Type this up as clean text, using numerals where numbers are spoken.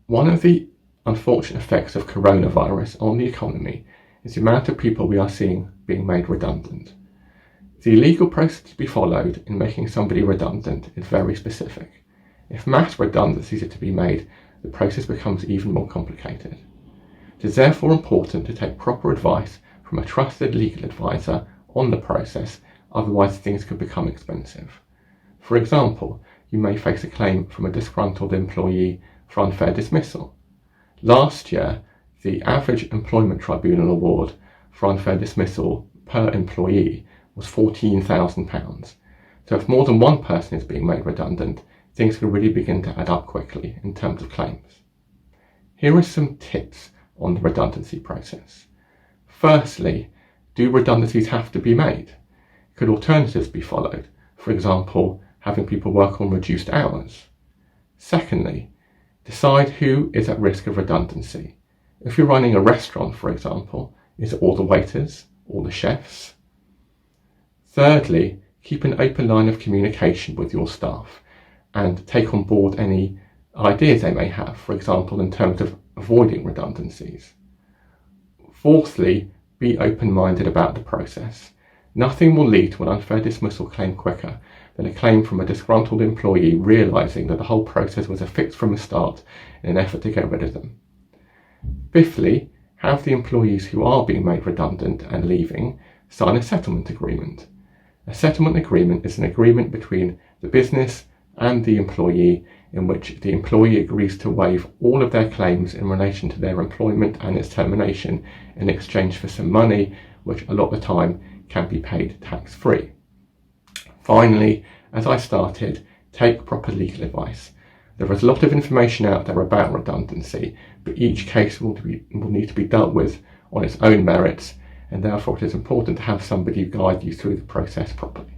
One of the unfortunate effects of coronavirus on the economy is the amount of people we are seeing being made redundant. The legal process to be followed in making somebody redundant is very specific. If mass redundancies are to be made, the process becomes even more complicated. It is therefore important to take proper advice from a trusted legal advisor on the process, otherwise things could become expensive. For example, you may face a claim from a disgruntled employee for unfair dismissal. Last year, the average employment tribunal award for unfair dismissal per employee was £14,000. So if more than one person is being made redundant, things can really begin to add up quickly in terms of claims. Here are some tips on the redundancy process. Firstly, do redundancies have to be made? Could alternatives be followed? For example, having people work on reduced hours. Secondly, decide who is at risk of redundancy. If you're running a restaurant, for example, is it all the waiters, all the chefs? Thirdly, keep an open line of communication with your staff and take on board any ideas they may have, for example, in terms of avoiding redundancies. Fourthly, be open-minded about the process. Nothing will lead to an unfair dismissal claim quicker than a claim from a disgruntled employee realising that the whole process was a fix from the start in an effort to get rid of them. Fifthly, have the employees who are being made redundant and leaving sign a settlement agreement. A settlement agreement is an agreement between the business and the employee in which the employee agrees to waive all of their claims in relation to their employment and its termination in exchange for some money, which a lot of the time can be paid tax-free. Finally, as I started, take proper legal advice. There is a lot of information out there about redundancy, but each case will need to be dealt with on its own merits, and therefore it is important to have somebody guide you through the process properly.